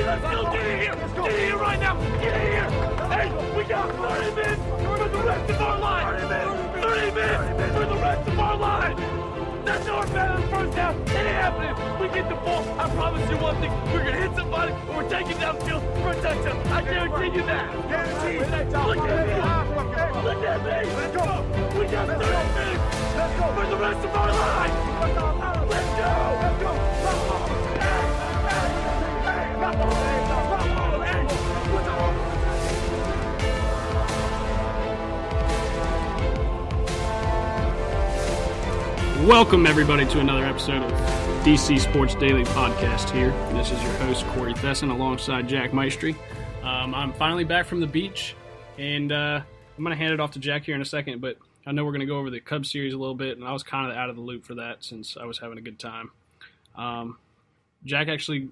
let's go. Get in here. Get in here right now. Get in here. Hey, we got 30 minutes for the rest of our line. 30 minutes for the rest of our line. That's our bad in the first half. It ain't happening. We get the ball. I promise you one thing. We're going to hit somebody or we're taking downfield for a touchdown. I guarantee you that. Guarantee. Look at me. Look at me. Let's go. We got 30 minutes for the rest of our line. Let's go. Let's go. Welcome, everybody, to another episode of DC Sports Daily Podcast here. This is your host, Corey Thesson, alongside Jack Maestri. I'm finally back from the beach, and I'm going to hand it off to Jack here in a second, but I know we're going to go over the Cubs series a little bit, and I was kind of out of the loop for that since I was having a good time. Jack actually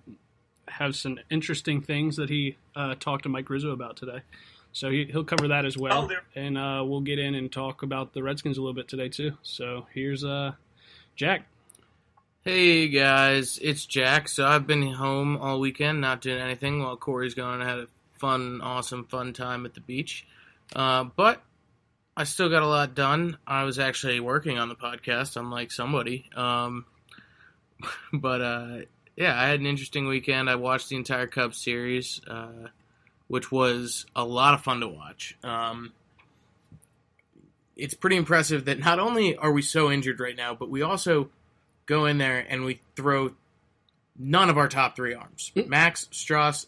has some interesting things that he talked to Mike Rizzo about today. So he'll cover that as well, and we'll get in and talk about the Redskins a little bit today too. So here's Jack. Hey guys, it's Jack. So I've been home all weekend, not doing anything, while Corey's gone and had a fun time at the beach. But I still got a lot done. I was actually working on the podcast, unlike somebody. But yeah, I had an interesting weekend. I watched the entire Cubs series, which was a lot of fun to watch. It's pretty impressive that not only are we so injured right now, but we also go in there and we throw none of our top three arms. Max, Strauss,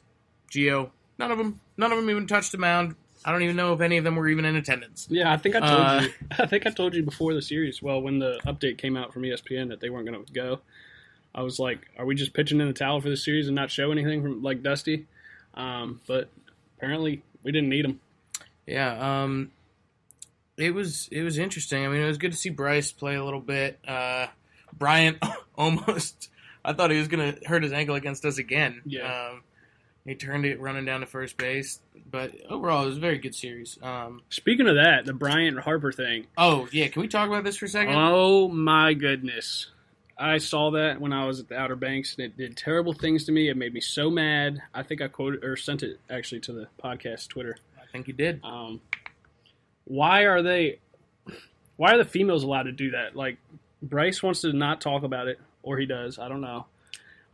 Gio, none of them even touched the mound. I don't even know if any of them were even in attendance. Yeah, I think I told you. I think I told you before the series. Well, when the update came out from ESPN that they weren't going to go, I was like, "Are we just pitching in the towel for the series and not show anything from like Dusty?" But apparently, we didn't need them. Yeah, it was interesting. I mean, it was good to see Bryce play a little bit. Bryant almost, I thought he was going to hurt his ankle against us again. Yeah. He turned it running down to first base. But overall, it was a very good series. Speaking of that, the Bryant Harper thing. Oh, yeah. Can we talk about this for a second? Oh, my goodness. I saw that when I was at the Outer Banks, and it did terrible things to me. It made me so mad. I think I quoted or sent it actually to the podcast Twitter. I think you did. Why are the females allowed to do that? Like, Bryce wants to not talk about it, or he does. I don't know.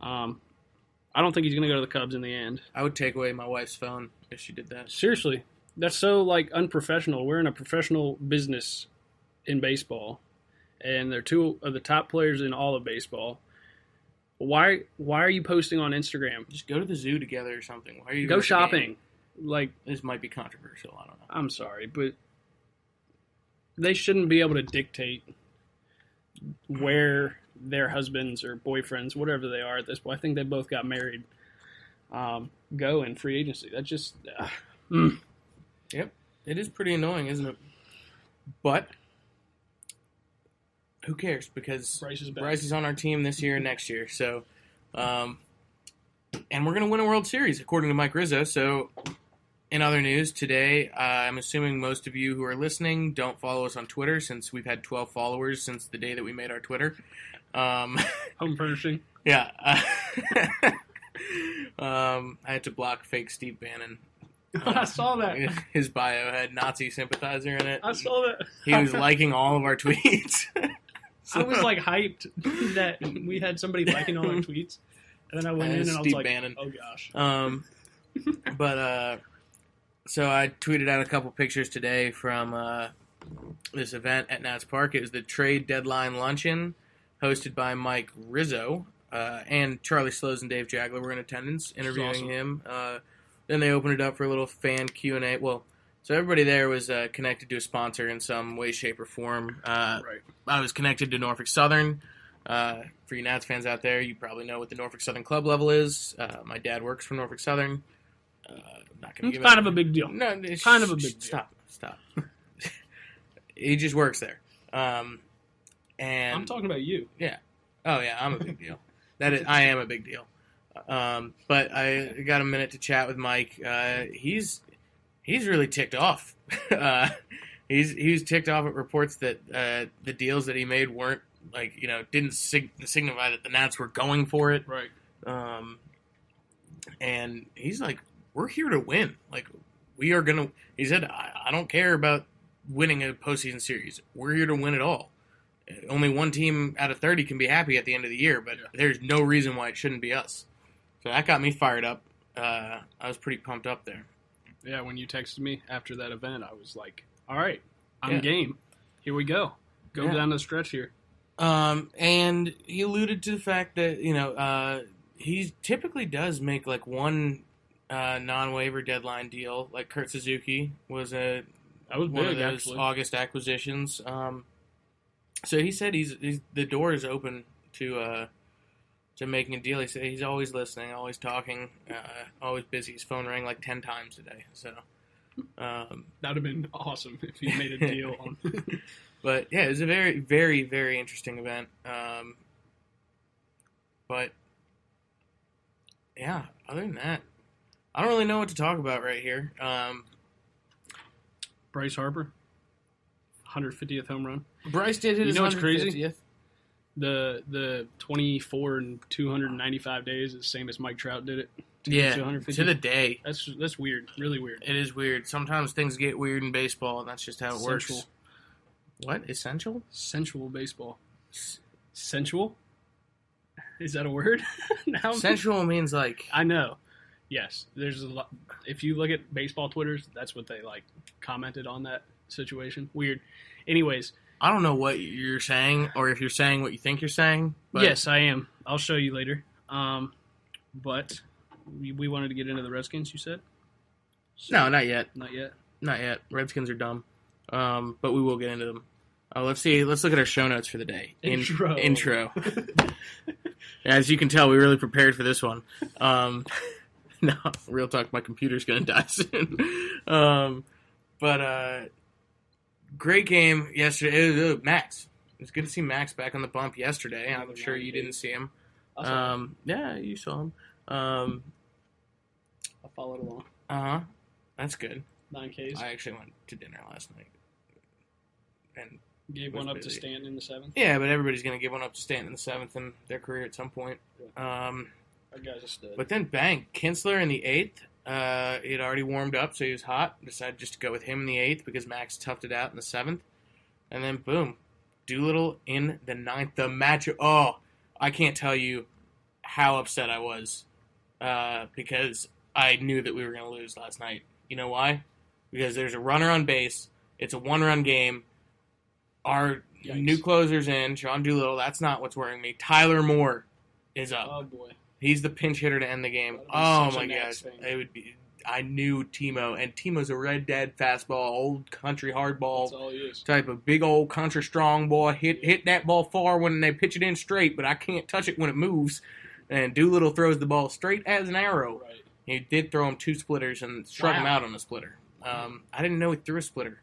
I don't think he's going to go to the Cubs in the end. I would take away my wife's phone if she did that. Seriously. That's so, like, unprofessional. We're in a professional business in baseball, and they're two of the top players in all of baseball. Why are you posting on Instagram? Just go to the zoo together or something. Why are you go shopping? Like, this might be controversial. I don't know. I'm sorry, but they shouldn't be able to dictate where their husbands or boyfriends, whatever they are at this point, I think they both got married, go in free agency. That just... Yep. It is pretty annoying, isn't it? But who cares? Because Bryce is on our team this year and next year. So, and we're going to win a World Series, according to Mike Rizzo. So, in other news, today, I'm assuming most of you who are listening don't follow us on Twitter, since we've had 12 followers since the day that we made our Twitter. Home furnishing. Yeah. I had to block fake Steve Bannon. I saw that. His bio had Nazi sympathizer in it. I saw that. He was liking all of our tweets. So, I was like hyped that we had somebody liking all our tweets. And then I went in and I was like, Bannon. Oh gosh. So I tweeted out a couple pictures today from this event at Nats Park. It was the trade deadline luncheon hosted by Mike Rizzo, and Charlie Slows and Dave Jagler were in attendance interviewing him. Then they opened it up for a little fan Q&A. Well, so everybody there was connected to a sponsor in some way, shape, or form. Right. I was connected to Norfolk Southern. For you Nats fans out there, you probably know what the Norfolk Southern club level is. My dad works for Norfolk Southern. Not gonna it's kind of a big deal. No, it's kind of a big deal. Stop. He just works there. And I'm talking about you. Yeah. Oh yeah, I'm a big deal. I am a big deal. But I got a minute to chat with Mike. He's really ticked off. He's ticked off at reports that the deals that he made weren't didn't signify that the Nats were going for it. Right. And he's like, we're here to win. Like, we are going to, he said, I don't care about winning a postseason series. We're here to win it all. Only one team out of 30 can be happy at the end of the year, but there's no reason why it shouldn't be us. So that got me fired up. I was pretty pumped up there. Yeah, when you texted me after that event, I was like, all right, I'm game. Here we go. Go down the stretch here. And he alluded to the fact that, he typically does make like one non-waiver deadline deal. Like Kurt Suzuki was one of those August acquisitions. So he said he's the door is open to making a deal. He said he's always listening, always talking, always busy. His phone rang like 10 times a day. So that would have been awesome if he made a deal on. But yeah, it was a very, very, very interesting event. But yeah, other than that, I don't really know what to talk about right here. Bryce Harper, 150th home run. Bryce did hit his 150th. Crazy? The 24 and 295 days is the same as Mike Trout did it. To the day. That's weird. Really weird. It is weird. Sometimes things get weird in baseball, and that's just how it works. What? Essential? Sensual baseball. Sensual? Is that a word? Sensual means like... I know. Yes. There's a lot. If you look at baseball Twitters, that's what they commented on that situation. Weird. Anyways. I don't know what you're saying, or if you're saying what you think you're saying. But... Yes, I am. I'll show you later. But we wanted to get into the Redskins, you said? So, no, not yet. Not yet? Not yet. Redskins are dumb. But we will get into them. Let's see. Let's look at our show notes for the day. Intro. As you can tell, we really prepared for this one. No, real talk. My computer's going to die soon. But great game yesterday. Max. It was good to see Max back on the bump yesterday. I'm sure you didn't see him. Yeah, you saw him. I followed along. Uh-huh. That's good. 9Ks. I actually went to dinner last night. And gave one up to Stanton in the 7th? Yeah, but everybody's going to give one up to Stanton in the 7th in their career at some point. That guy's a stud. But then, bang, Kinsler in the 8th. He had already warmed up, so he was hot. Decided just to go with him in the 8th because Max toughed it out in the 7th. And then, boom, Doolittle in the 9th. The match. Oh, I can't tell you how upset I was because I knew that we were going to lose last night. You know why? Because there's a runner on base. It's a one-run game. Our new closer's in, Sean Doolittle. That's not what's worrying me. Tyler Moore is up. Oh, boy. He's the pinch hitter to end the game. Oh, my gosh. It would be. I knew Timo, and Timo's a red dead fastball, old country hardball type of big old country strong boy. Hit that ball far when they pitch it in straight, but I can't touch it when it moves. And Doolittle throws the ball straight as an arrow. Right. He did throw him 2 splitters and struck him out on a splitter. I didn't know he threw a splitter.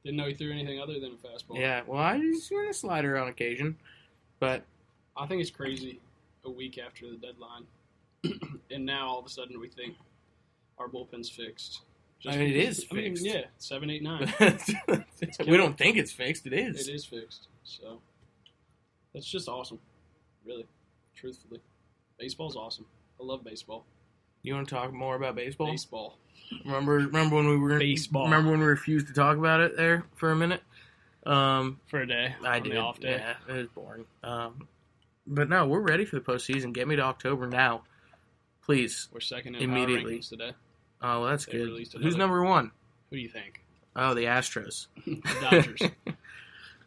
Didn't know he threw anything other than a fastball. Yeah, well, I just run a slider on occasion. But I think it's crazy a week after the deadline. And now all of a sudden we think our bullpen's fixed. It is fixed. 7, 8, 9. We don't think it's fixed. It is. It is fixed. So that's just awesome. Really. Truthfully. Baseball's awesome. I love baseball. You want to talk more about baseball? Baseball. Remember when we were baseball? Remember when we refused to talk about it there for a minute? For a day. I did. Off day. Yeah, it was boring. But no, we're ready for the postseason. Get me to October now, please. We're second in immediately today. Oh, well, that's good. Who's number 1? Who do you think? Oh, the Astros. The Dodgers.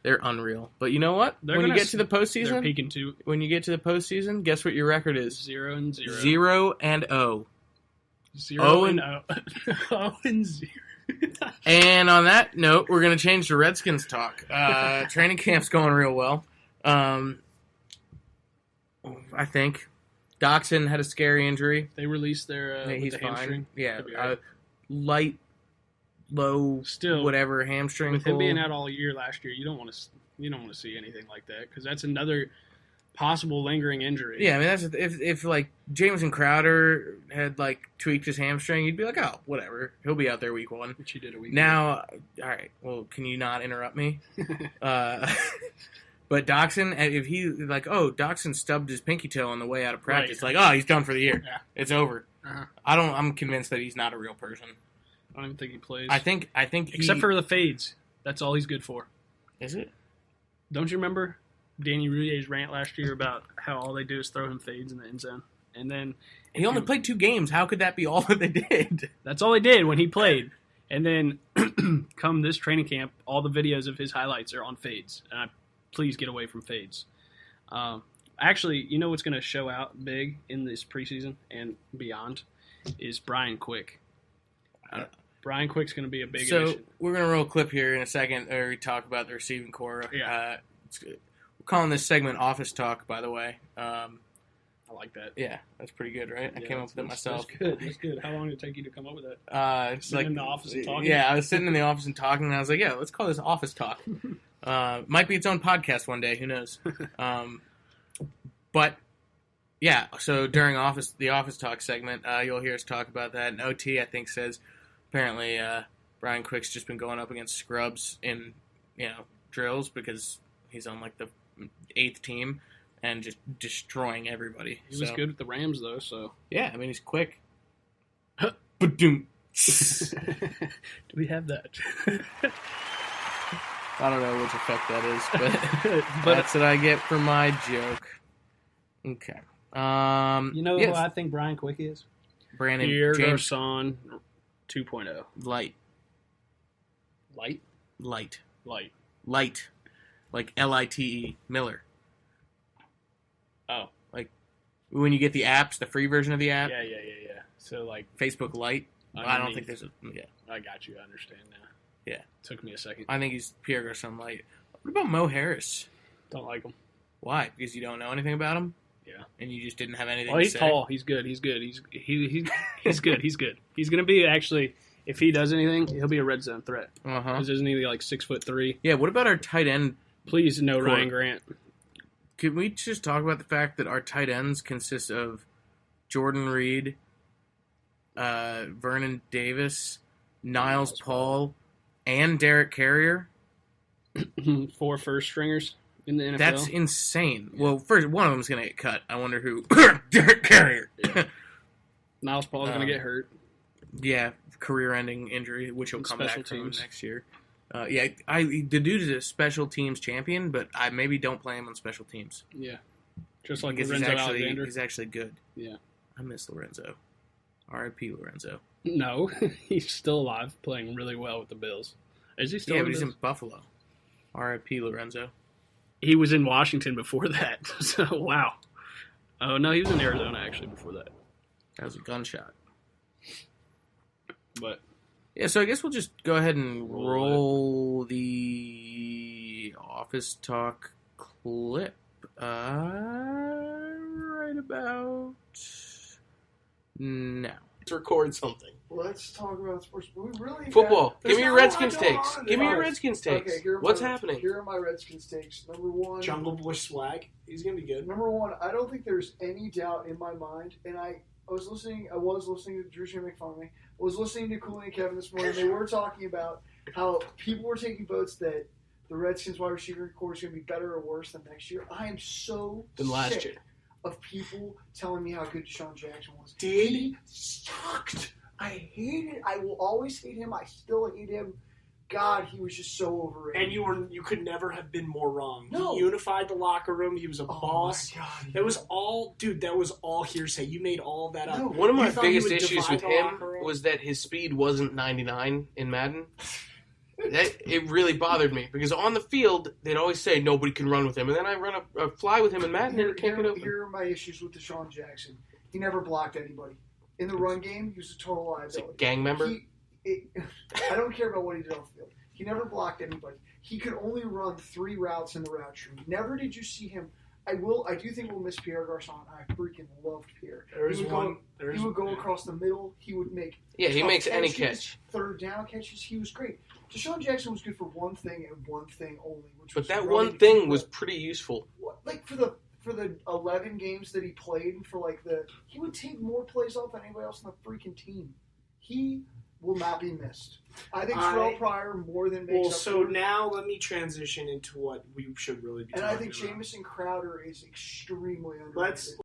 They're unreal. But you know what? When you get to the postseason, they're peaking too. When you get to the postseason, guess what your record is? 0-0. 0-0. 0-0. 0-0. And on that note, we're going to change to Redskins talk. Training camp's going real well. I think. Doxson had a scary injury. They released their he's the fine. hamstring. Yeah, light, low, still whatever hamstring. With him being out all year last year, you don't want to see anything like that because that's another possible lingering injury. Yeah, I mean that's if like Jameson Crowder had like tweaked his hamstring, you'd be like, oh, whatever, he'll be out there week 1. Which he did a week now. Ago. All right, well, can you not interrupt me? But Doxson, if he Doxson stubbed his pinky toe on the way out of practice, right. like, oh, he's done for the year. Yeah. It's over. Uh-huh. I'm convinced that he's not a real person. I don't even think he plays. I think except for the fades. That's all he's good for. Is it? Don't you remember Danny Rouillet's rant last year about how all they do is throw him fades in the end zone? And then he only played 2 games. How could that be all that they did? That's all they did when he played. And then come this training camp, all the videos of his highlights are on fades. And please get away from fades. Actually, you know what's going to show out big in this preseason and beyond is Brian Quick. Brian Quick's going to be a big addition. So we're going to roll a clip here in a second where we talk about the receiving core. Yeah. We're calling this segment Office Talk, by the way. I like that. Yeah, that's pretty good, right? I came up with it myself. That's good. How long did it take you to come up with that? It's like in the office and talking? Yeah, I was sitting in the office and talking, and I was like, yeah, let's call this Office Talk. Might be its own podcast one day. Who knows? But, yeah, so during the Office Talk segment, you'll hear us talk about that. And OT, I think, says apparently Brian Quick's just been going up against scrubs in, drills because he's on, like, the 8th team and just destroying everybody. He was good with the Rams, though, so. Yeah, I mean, he's quick. Ba-doom. Do we have that? I don't know which effect that is, but that's what I get for my joke. Okay. You know who I think Brian Quick is? Brandon Pierre James Garçon 2.0. Light. Light? Light. Light. Light. Like Lite. Miller. Oh. Like when you get the apps, the free version of the app. Yeah. So like Facebook Lite. I don't think there's a. Yeah. I got you. I understand now. Yeah. Took me a second. I think he's Pierre Garçon Light. What about Mo Harris? Don't like him. Why? Because you don't know anything about him? Yeah. And you just didn't have anything to say? He's tall. He's good. He's good. He's good. He's good. He's going to be, actually, if he does anything, he'll be a red zone threat. Uh-huh. Because isn't he like 6'3"? Yeah, what about our tight end? Please, no Ryan Grant. Could we just talk about the fact that our tight ends consist of Jordan Reed, Vernon Davis, Niles Paul, and Derek Carrier? 4 first stringers in the NFL. That's insane. Yeah. Well, first, one of them's going to get cut. I wonder who. Derek Carrier. Yeah. Niles Paul's going to get hurt. Yeah, career-ending injury, which he'll come back from next year. The dude is a special teams champion, but I maybe don't play him on special teams. Yeah, just like because Lorenzo Alexander. He's actually good. Yeah, I miss Lorenzo. R.I.P. Lorenzo. No, he's still alive, playing really well with the Bills. Is he still? Yeah, but he's in Buffalo. R.I.P. Lorenzo. He was in Washington before that. So wow. Oh no, he was in Arizona actually before that. That was a gunshot. But. Yeah, so I guess we'll just go ahead and roll the Office Talk clip right about now. Let's record something. Let's talk about sports. We really football. Give me your Redskins takes. Give me your Redskins takes. Okay, what's happening? Here are my Redskins takes. Number one, Jungle Boy swag. He's gonna be good. Number one, I don't think there's any doubt in my mind, and I was listening to Drew Jim McFarlane. I was listening to Cooley and Kevin this morning. They were talking about how people were taking votes that the Redskins wide receiver core is going to be better or worse than next year. I am so sick of people telling me how good Deshaun Jackson was. He sucked. I hate it. I will always hate him. I still hate him. God, he was just so overrated. And you could never have been more wrong. No. He unified the locker room. He was a boss. My God, that was all hearsay. You made all that up. No. One of my biggest issues divide with the him locker room? was that his speed wasn't 99 in Madden. It really bothered me because on the field they'd always say nobody can run with him, and then I run a fly with him in Madden and he can't get over. Here are my issues with Deshaun Jackson. He never blocked anybody in the run game. He was a total liability. He's a gang member. I don't care about what he did off the field. He never blocked anybody. He could only run 3 routes in the route tree. Never did you see him. I do think we'll miss Pierre Garçon. I freaking loved Pierre. He would go across the middle. He would make he makes catches, any catch. Third down catches. He was great. Deshaun Jackson was good for one thing and one thing only, which but was that one thing was pretty useful. Like for the 11 games that he played, he would take more plays off than anybody else on the freaking team. He will not be missed. I think Terrell Pryor more than makes up so now let me transition into what we should really be talking about. And I think Jamison Crowder is extremely underrated.